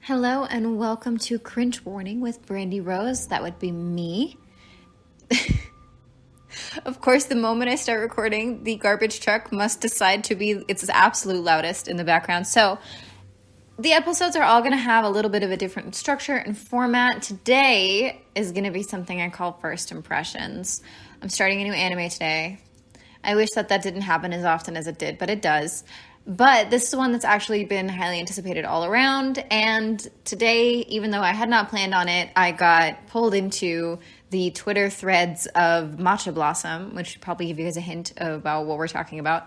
Hello and welcome to Cringe Warning with Brandy Rose. That would be me. Of course, the moment I start recording, the garbage truck must decide to be its absolute loudest in the background. So the episodes are all going to have a little bit of a different structure and format. Today is going to be something I call First Impressions. I'm starting a new anime today. I wish that didn't happen as often as it did, but it does. But this is one that's actually been highly anticipated all around. And today, even though I had not planned on it, I got pulled into the Twitter threads of Matcha Blossom, which should probably give you guys a hint about what we're talking about.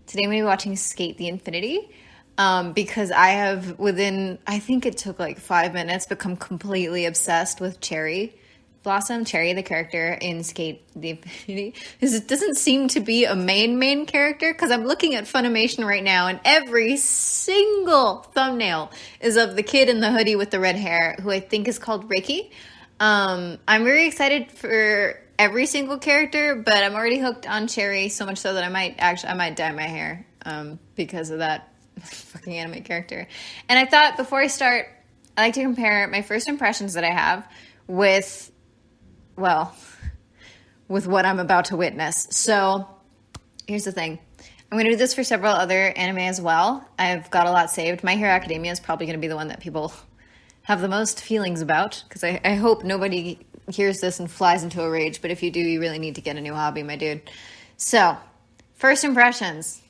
Today I'm going to be watching Sk8 the Infinity. Because I have I think it took like 5 minutes, become completely obsessed with Cherry Blossom, Cherry, the character in Sk8 the Infinity. It doesn't seem to be a main character, because I'm looking at Funimation right now and every single thumbnail is of the kid in the hoodie with the red hair, who I think is called Reiki. I'm very excited for every single character, but I'm already hooked on Cherry, so much so that I might dye my hair because of that fucking anime character. And I thought before I start, I like to compare my first impressions that I have with what I'm about to witness. So here's the thing. I'm going to do this for several other anime as well. I've got a lot saved. My Hero Academia is probably going to be the one that people have the most feelings about, because I hope nobody hears this and flies into a rage. But if you do, you really need to get a new hobby, my dude. So, first impressions.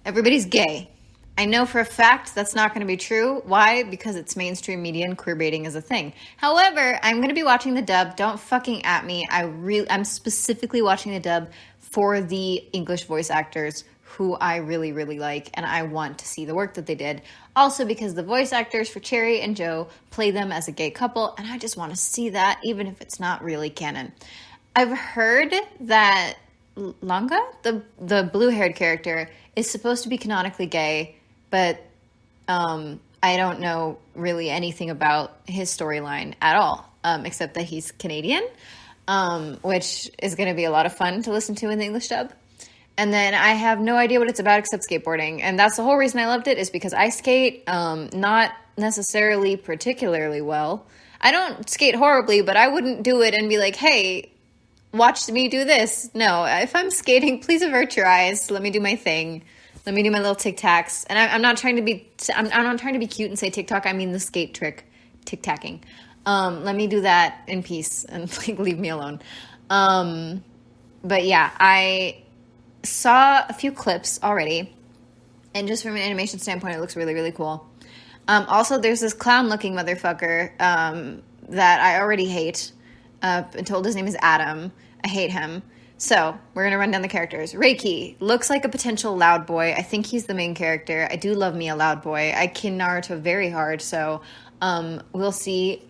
Everybody's gay. I know for a fact that's not going to be true. Why? Because it's mainstream media and queerbaiting is a thing. However, I'm going to be watching the dub. Don't fucking at me. I'm specifically watching the dub for the English voice actors who I really, really like, and I want to see the work that they did. Also because the voice actors for Cherry and Joe play them as a gay couple, and I just want to see that, even if it's not really canon. I've heard that Langa, the blue-haired character, is supposed to be canonically gay, but I don't know really anything about his storyline at all, except that he's Canadian, which is going to be a lot of fun to listen to in the English dub. And then I have no idea what it's about except skateboarding, and that's the whole reason I loved it, is because I skate not necessarily particularly well. I don't skate horribly, but I wouldn't do it and be like, hey, watch me do this. No, if I'm skating, please avert your eyes. Let me do my thing. Let me do my little tic-tacs. And I'm not trying to be cute and say TikTok. I mean the skate trick, tic-tacking. Let me do that in peace and leave me alone. But yeah, I saw a few clips already, and just from an animation standpoint, it looks really, really cool. Also, there's this clown-looking motherfucker that I already hate. I'm told his name is Adam. I hate him. So, we're going to run down the characters. Reiki looks like a potential loud boy. I think he's the main character. I do love me a loud boy. I kin Naruto very hard, so we'll see,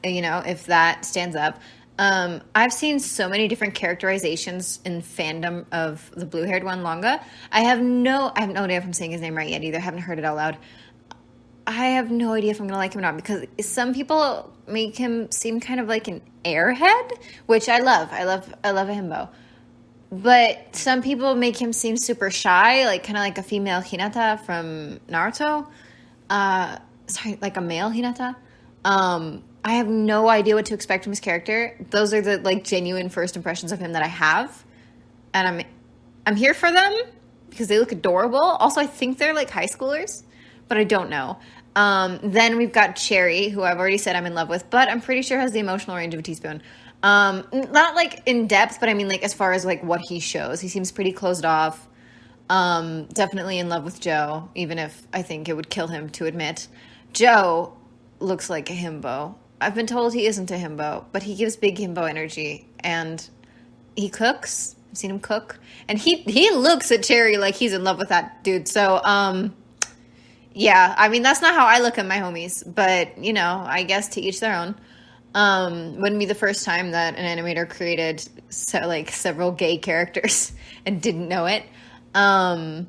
if that stands up. I've seen so many different characterizations in fandom of the blue-haired one, Longa. I have no idea if I'm saying his name right yet either. I haven't heard it out loud. I have no idea if I'm going to like him or not, because some people make him seem kind of like an airhead, which I love. I love a himbo. But some people make him seem super shy, like kind of like a female Hinata from Naruto. Like a male Hinata. I have no idea what to expect from his character. Those are the genuine first impressions of him that I have, and I'm here for them because they look adorable. Also, I think they're like high schoolers, but I don't know. Then we've got Cherry, who I've already said I'm in love with, but I'm pretty sure has the emotional range of a teaspoon. Not in depth, but I mean as far as what he shows, he seems pretty closed off. Definitely in love with Joe, even if I think it would kill him to admit. Joe looks like a himbo. I've been told he isn't a himbo, but he gives big himbo energy, and he cooks. I've seen him cook, and he looks at Cherry like he's in love with that dude. So, yeah, I mean, that's not how I look at my homies, but, I guess to each their own. Wouldn't be the first time that an animator created several gay characters and didn't know it. Then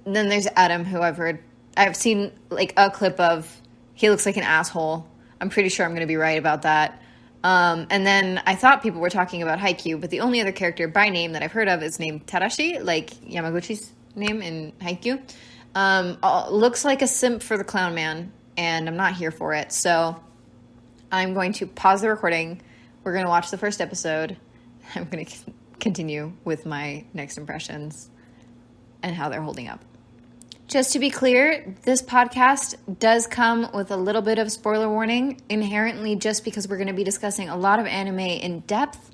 there's Adam, who I've seen a clip of. He looks like an asshole. I'm pretty sure I'm going to be right about that. And then I thought people were talking about Haikyuu, but the only other character by name that I've heard of is named Tadashi, like Yamaguchi's name in Haikyuu. Looks like a simp for the clown man. and I'm not here for it. So I'm going to pause the recording. We're going to watch the first episode. I'm going to continue with my next impressions and how they're holding up. Just to be clear, this podcast does come with a little bit of spoiler warning inherently, just because we're going to be discussing a lot of anime in depth,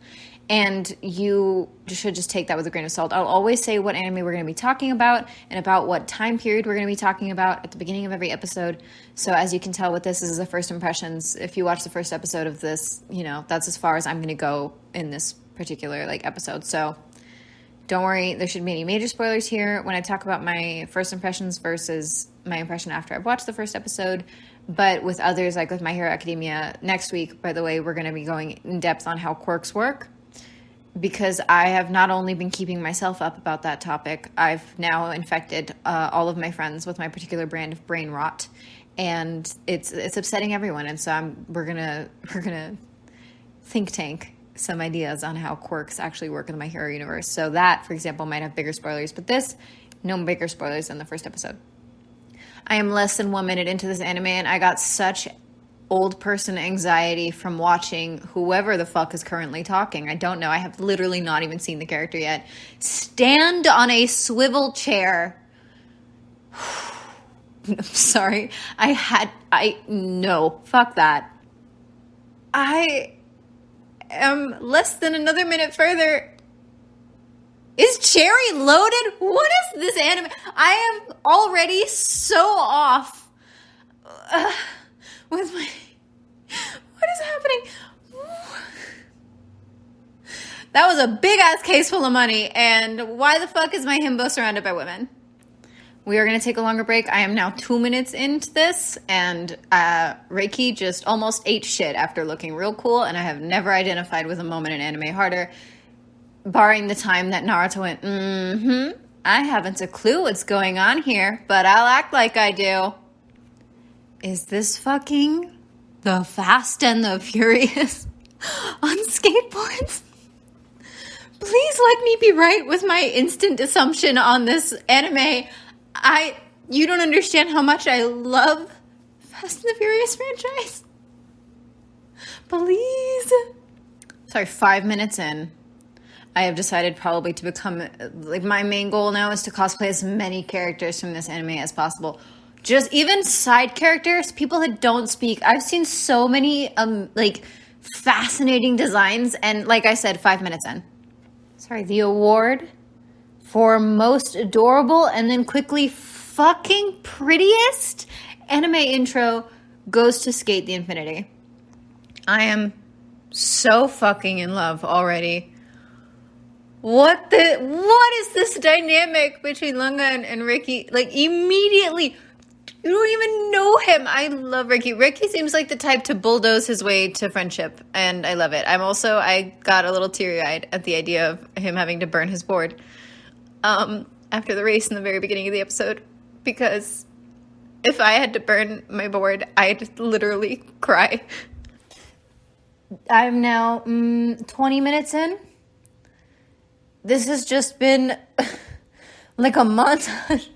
and you should just take that with a grain of salt. I'll always say what anime we're going to be talking about and about what time period we're going to be talking about at the beginning of every episode. So as you can tell with this is the first impressions. If you watch the first episode of this, that's as far as I'm going to go in this particular episode. So don't worry, there shouldn't be any major spoilers here when I talk about my first impressions versus my impression after I've watched the first episode. But with others, like with My Hero Academia, next week, by the way, we're going to be going in depth on how quirks work, because I have not only been keeping myself up about that topic, I've now infected all of my friends with my particular brand of brain rot, and it's upsetting everyone. And so we're gonna think tank some ideas on how quirks actually work in the My Hero universe. So that, for example, might have bigger spoilers, but this, no bigger spoilers than the first episode. I am less than 1 minute into this anime, and I got such old person anxiety from watching whoever the fuck is currently talking. I don't know. I have literally not even seen the character yet. Stand on a swivel chair. I'm sorry. No, fuck that. I am less than another minute further. Is Cherry loaded? What is this anime? I am already so off with my... What is happening? That was a big-ass case full of money, and why the fuck is my himbo surrounded by women? We are going to take a longer break. I am now 2 minutes into this, and Reiki just almost ate shit after looking real cool, and I have never identified with a moment in anime harder, barring the time that Naruto went, I haven't a clue what's going on here, but I'll act like I do. Is this fucking the Fast and the Furious on skateboards? Please let me be right with my instant assumption on this anime. You don't understand how much I love Fast and the Furious franchise. Please. Sorry, 5 minutes in, I have decided probably to become, my main goal now is to cosplay as many characters from this anime as possible. Just even side characters, people that don't speak. I've seen so many, fascinating designs, and like I said, 5 minutes in. Sorry, the award for most adorable and then quickly fucking prettiest anime intro goes to Sk8 the Infinity. I am so fucking in love already. What is this dynamic between Lunga and Ricky? Immediately, you don't even know him. I love Ricky. Ricky seems like the type to bulldoze his way to friendship, and I love it. I got a little teary-eyed at the idea of him having to burn his board after the race in the very beginning of the episode, because if I had to burn my board, I'd literally cry. I'm now 20 minutes in. This has just been like a montage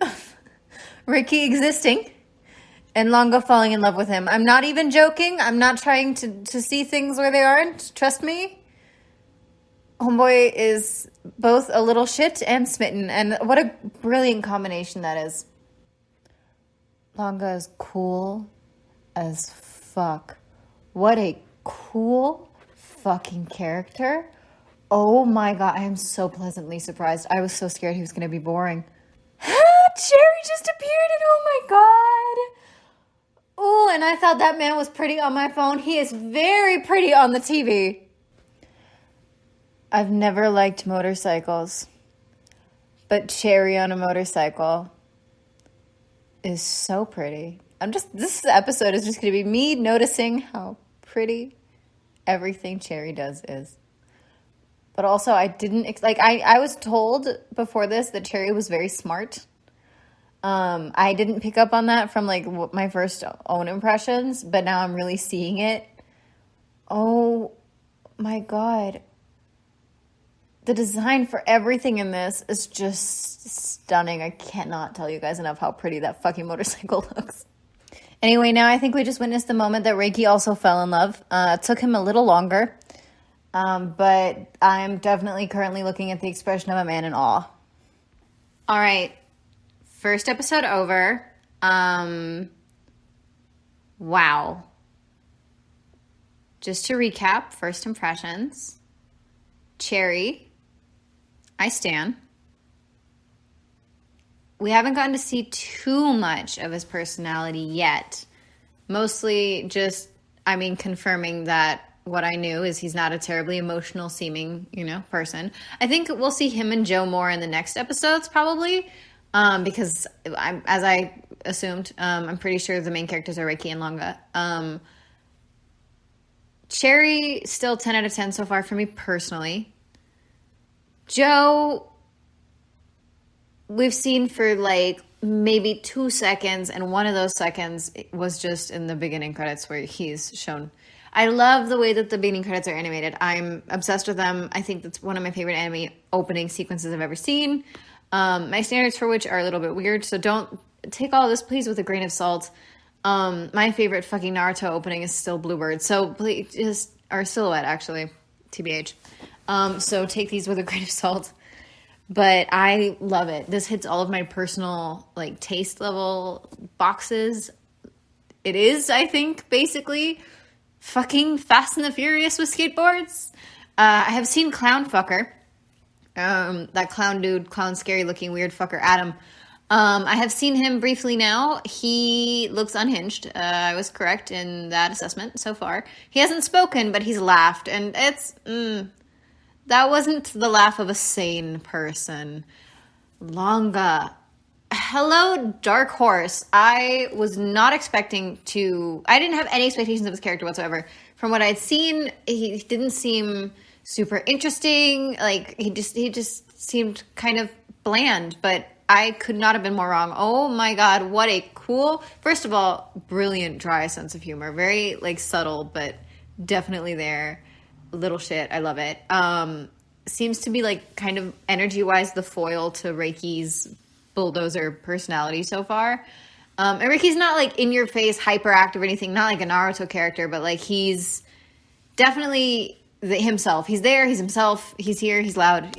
of Ricky existing and Longa falling in love with him. I'm not even joking. I'm not trying to see things where they aren't. Trust me. Homeboy is both a little shit and smitten, and what a brilliant combination that is. Longa is cool as fuck. What a cool fucking character. Oh my god, I am so pleasantly surprised. I was so scared he was going to be boring. Cherry just appeared and oh my god. Oh, and I thought that man was pretty on my phone. He is very pretty on the TV. I've never liked motorcycles, but Cherry on a motorcycle is so pretty. This episode is just going to be me noticing how pretty everything Cherry does is. But also, I didn't, I was told before this that Cherry was very smart. I didn't pick up on that from, my first own impressions, but now I'm really seeing it. Oh, my God. The design for everything in this is just stunning. I cannot tell you guys enough how pretty that fucking motorcycle looks. Anyway, now I think we just witnessed the moment that Reiki also fell in love. It took him a little longer, but I'm definitely currently looking at the expression of a man in awe. All right, first episode over. Wow. Just to recap, first impressions. Cherry, I stan. We haven't gotten to see too much of his personality yet. Mostly just, confirming that what I knew is he's not a terribly emotional seeming, person. I think we'll see him and Joe more in the next episodes probably, because as I assumed, I'm pretty sure the main characters are Reiki and Longa. Cherry, still 10 out of 10 so far for me personally. Joe, we've seen for like maybe 2 seconds, and one of those seconds was just in the beginning credits where he's shown. I love the way that the beginning credits are animated. I'm obsessed with them. I think that's one of my favorite anime opening sequences I've ever seen. My standards for which are a little bit weird, so don't take all of this, please, with a grain of salt. My favorite fucking Naruto opening is still Bluebird, so please, or Silhouette, actually, TBH. So take these with a grain of salt. But I love it. This hits all of my personal, taste level boxes. It is, I think, basically fucking Fast and the Furious with skateboards. I have seen Clown Fucker. That clown dude, clown scary looking weird fucker, Adam. I have seen him briefly now. He looks unhinged. I was correct in that assessment so far. He hasn't spoken, but he's laughed. And it's... that wasn't the laugh of a sane person. Longa. Hello, Dark Horse. I was not expecting to... I didn't have any expectations of his character whatsoever. From what I'd seen, he didn't seem super interesting. He just seemed kind of bland, but I could not have been more wrong. Oh my god, what a cool... First of all, brilliant dry sense of humor. Very, subtle, but definitely there. Little shit. I love it. Seems to be kind of energy-wise the foil to Reiki's bulldozer personality so far. And Reiki's not in your face, hyperactive or anything, not like a Naruto character, but he's definitely himself. He's there, he's himself, he's here, he's loud,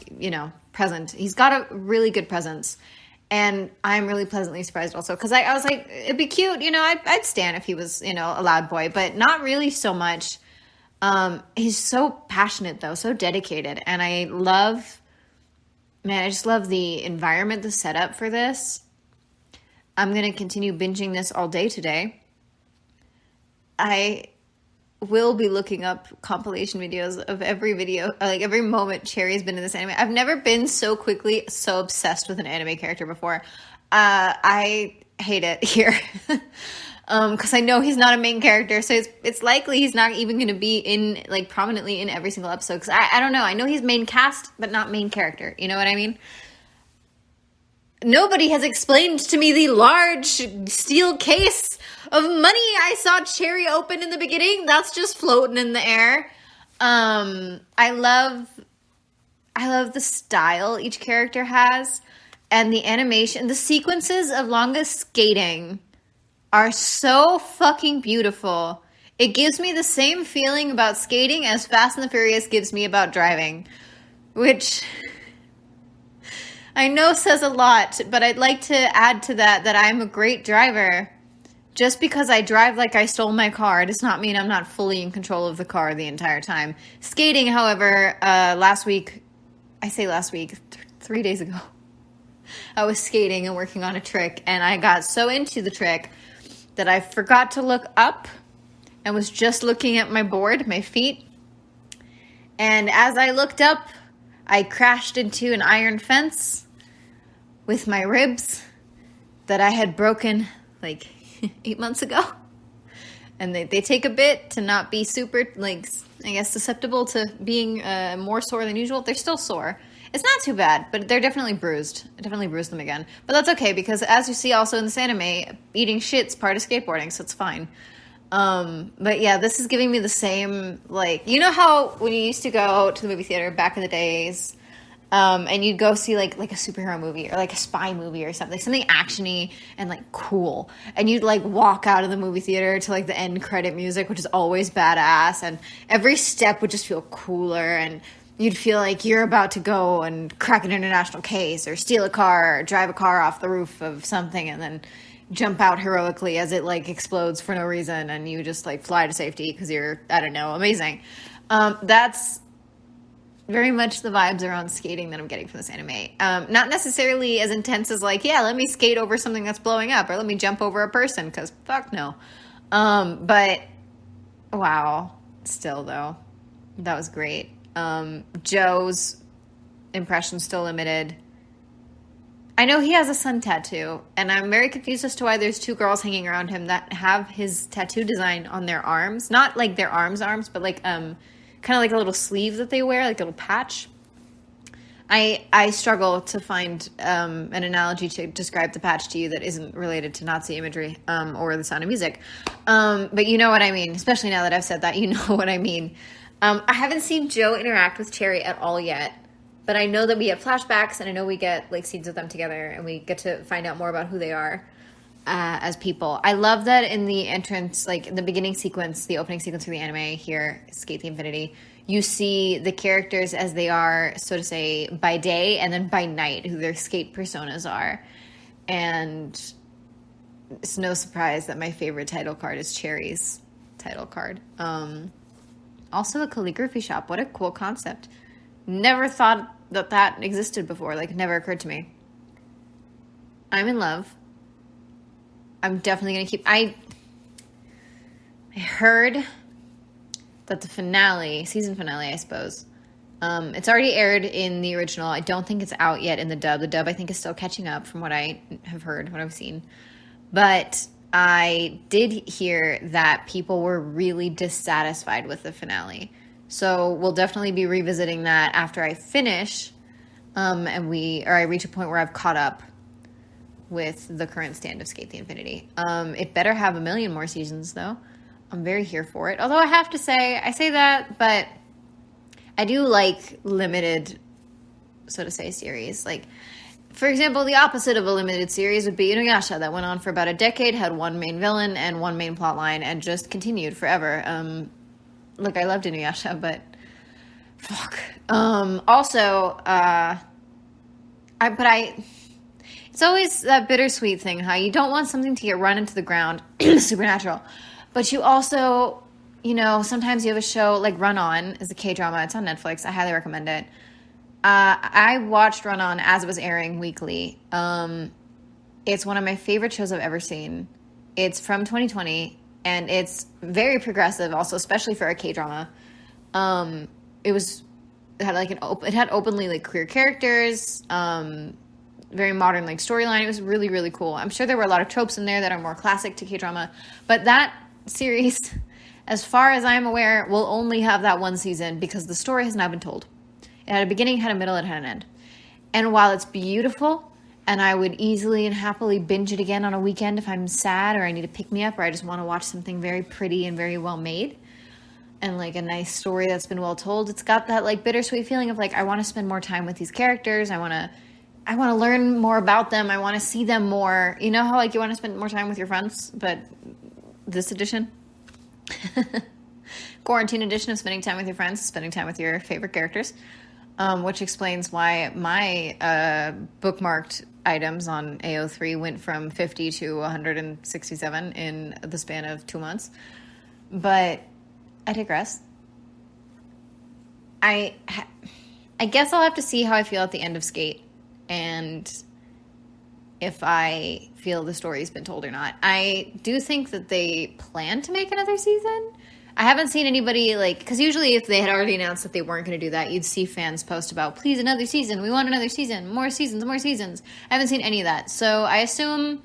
present. He's got a really good presence. And I'm really pleasantly surprised also, because I was like, it'd be cute, I'd stand if he was, a loud boy, but not really so much. He's so passionate though, so dedicated. And I just love the environment, the setup for this. I'm going to continue binging this all day today. I will be looking up compilation videos of every video, every moment Cherry's been in this anime. I've never been so quickly so obsessed with an anime character before. I hate it here. Because I know he's not a main character, so it's likely he's not even going to be in prominently in every single episode. Because I don't know, I know he's main cast, but not main character. You know what I mean? Nobody has explained to me the large steel case of money I saw Cherry open in the beginning. That's just floating in the air. I love the style each character has, and the animation, the sequences of Longa skating are so fucking beautiful. It gives me the same feeling about skating as Fast and the Furious gives me about driving, which I know says a lot, but I'd like to add to that I'm a great driver. Just because I drive like I stole my car does not mean I'm not fully in control of the car the entire time. Skating, however, last week, 3 days ago, I was skating and working on a trick, and I got so into the trick that I forgot to look up and was just looking at my board, my feet. And as I looked up, I crashed into an iron fence with my ribs that I had broken 8 months ago. And they take a bit to not be super, susceptible to being more sore than usual. They're still sore. It's not too bad, but they're definitely bruised. I definitely bruised them again. But that's okay, because as you see also in this anime, eating shit's part of skateboarding, so it's fine. But yeah, this is giving me the same, how when you used to go to the movie theater back in the days, And you'd go see like a superhero movie or like a spy movie or something actiony and like cool. And you'd like walk out of the movie theater to like the end credit music, which is always badass. And every step would just feel cooler. And you'd feel like you're about to go and crack an international case or steal a car or drive a car off the roof of something and then jump out heroically as it like explodes for no reason. And you just like fly to safety because you're, I don't know, amazing. That's very much the vibes around skating that I'm getting from this anime. Not necessarily as intense as like, yeah, let me skate over something that's blowing up or let me jump over a person because fuck no. But wow, still though, that was great. Joe's impression still limited. I know he has a sun tattoo, and I'm very confused as to why there's two girls hanging around him that have his tattoo design on their arms. Not like their arms, but like kind of like a little sleeve that they wear, like a little patch. I struggle to find an analogy to describe the patch to you that isn't related to Nazi imagery or The Sound of Music. But you know what I mean. Especially now that I've said that, you know what I mean. I haven't seen Joe interact with Cherry at all yet. But I know that we get flashbacks, and I know we get like scenes of them together, and we get to find out more about who they are as people. I love that in the entrance, like in the beginning sequence, the opening sequence for the anime here, Skate the Infinity, you see the characters as they are, so to say, by day and then by night, who their skate personas are. And it's no surprise that my favorite title card is Cherry's title card. Also a calligraphy shop. What a cool concept. Never thought that existed before. Like, it never occurred to me. I'm in love. I'm definitely going to keep... I heard that the finale, season finale, I suppose, it's already aired in the original. I don't think it's out yet in the dub. The dub, I think, is still catching up from what I have heard, what I've seen. But I did hear that people were really dissatisfied with the finale. So we'll definitely be revisiting that after I finish, and I reach a point where I've caught up with the current stand of Skate the Infinity. It better have 1 million more seasons, though. I'm very here for it. Although I say that, but I do like limited, so to say, series. Like, for example, the opposite of a limited series would be Inuyasha, that went on for about a decade, had one main villain and one main plot line, and just continued forever. Look, I loved Inuyasha, but fuck. It's always that bittersweet thing, how you don't want something to get run into the ground, supernatural, but you also, you know, sometimes you have a show like Run On is a K-drama. It's on Netflix. I highly recommend it. I watched Run On as it was airing weekly. It's one of my favorite shows I've ever seen. It's from 2020. And it's very progressive, also, especially for a K-drama. It had openly like queer characters, very modern like storyline. It was really, really cool. I'm sure there were a lot of tropes in there that are more classic to K-drama, but that series, as far as I'm aware, will only have that one season because the story has now been told. It had a beginning, had a middle, it had an end. And while it's beautiful, and I would easily and happily binge it again on a weekend if I'm sad or I need to pick me up or I just want to watch something very pretty and very well made and like a nice story that's been well told. It's got that like bittersweet feeling of like, I want to spend more time with these characters. I want to learn more about them. I want to see them more. You know how like you want to spend more time with your friends, but this edition, quarantine edition of spending time with your friends, spending time with your favorite characters, which explains why my bookmarked items on AO3 went from 50 to 167 in the span of 2 months. But I digress. I guess I'll have to see how I feel at the end of Skate and if I feel the story's been told or not. I do think that they plan to make another season. I haven't seen anybody, like, because usually if they had already announced that they weren't going to do that, you'd see fans post about, please, another season. We want another season. More seasons, more seasons. I haven't seen any of that. So I assume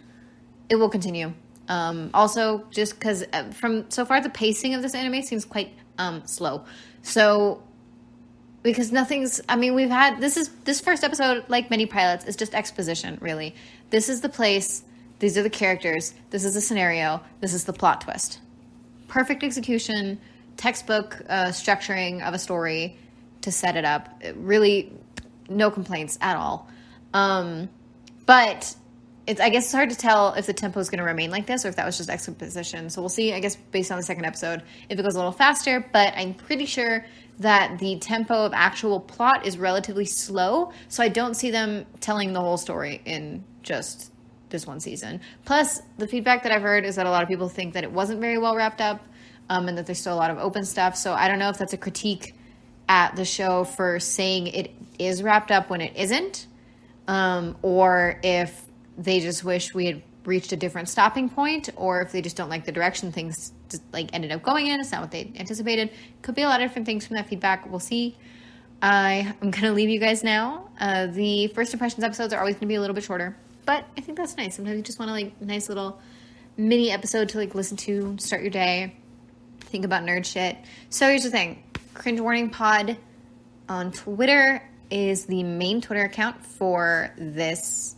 it will continue. Also, just because from so far, the pacing of this anime seems quite slow. So, because this first episode, like many pilots, is just exposition, really. This is the place. These are the characters. This is the scenario. This is the plot twist. Perfect execution, textbook structuring of a story to set it up. Really no complaints at all. But I guess it's hard to tell if the tempo is going to remain like this or if that was just exposition. So we'll see, I guess, based on the second episode, if it goes a little faster. But I'm pretty sure that the tempo of actual plot is relatively slow. So I don't see them telling the whole story in just this one season. Plus, the feedback that I've heard is that a lot of people think that it wasn't very well wrapped up, and that there's still a lot of open stuff. So I don't know if that's a critique at the show for saying it is wrapped up when it isn't, or if they just wish we had reached a different stopping point, or if they just don't like the direction things just, like, ended up going in. It's not what they anticipated. Could be a lot of different things from that feedback. We'll see. I'm going to leave you guys now. The first impressions episodes are always going to be a little bit shorter, but I think that's nice. Sometimes you just want to, like, nice little mini episode to, like, listen to, start your day, think about nerd shit. So here's the thing. Cringe Warning Pod on Twitter is the main Twitter account for this.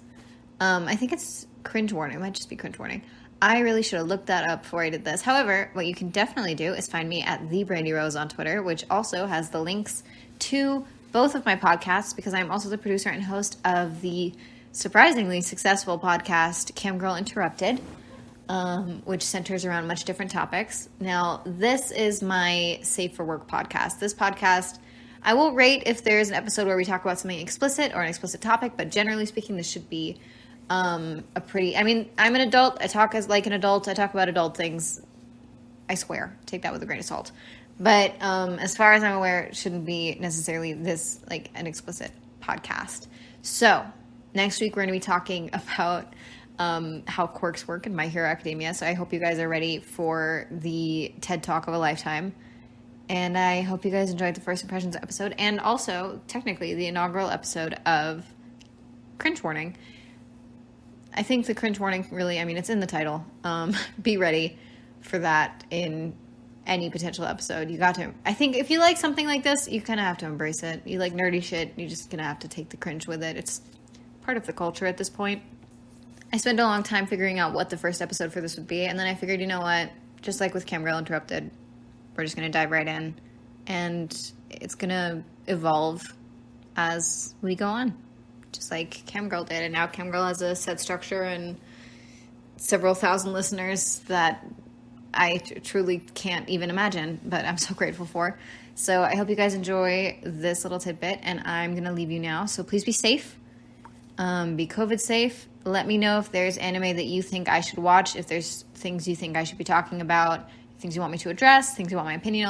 I think it's Cringe Warning. It might just be Cringe Warning. I really should have looked that up before I did this. However, what you can definitely do is find me at The Brandy Rose on Twitter, which also has the links to both of my podcasts, because I'm also the producer and host of the surprisingly successful podcast Cam Girl Interrupted, which centers around much different topics. Now, this is my Safe for Work podcast. This podcast, I will rate if there's an episode where we talk about something explicit or an explicit topic, but generally speaking, this should be I'm an adult. I talk as like an adult. I talk about adult things. I swear. Take that with a grain of salt. But as far as I'm aware, it shouldn't be necessarily this, like, an explicit podcast. So next week, we're going to be talking about how quirks work in My Hero Academia. So I hope you guys are ready for the TED Talk of a lifetime. And I hope you guys enjoyed the first impressions episode, and also technically the inaugural episode of Cringe Warning. I think the Cringe Warning really, it's in the title. Be ready for that in any potential episode. You got to, I think if you like something like this, you kind of have to embrace it. You like nerdy shit, you're just going to have to take the cringe with it. It's part of the culture at this point. I spent a long time figuring out what the first episode for this would be, and then I figured, you know what, just like with Cam Girl Interrupted, we're just going to dive right in, and it's going to evolve as we go on. Just like Cam Girl did, and now Cam Girl has a set structure and several thousand listeners that I truly can't even imagine, but I'm so grateful for. So I hope you guys enjoy this little tidbit, and I'm going to leave you now. So please be safe. Be COVID safe. Let me know if there's anime that you think I should watch, if there's things you think I should be talking about, things you want me to address, things you want my opinion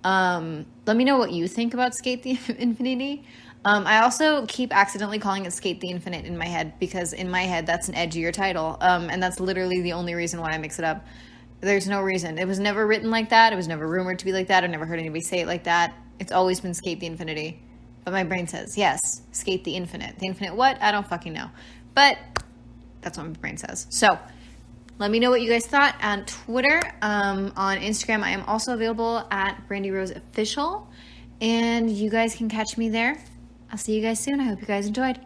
on. Let me know what you think about Sk8 the Infinity. I also keep accidentally calling it Sk8 the Infinite in my head, because in my head that's an edgier title, and that's literally the only reason why I mix it up. There's no reason. It was never written like that. It was never rumored to be like that. I've never heard anybody say it like that. It's always been Sk8 the Infinity. But my brain says, yes, Sk8 the Infinite. The Infinite what? I don't fucking know. But that's what my brain says. So let me know what you guys thought on Twitter. On Instagram, I am also available at Brandy Rose Official, and you guys can catch me there. I'll see you guys soon. I hope you guys enjoyed.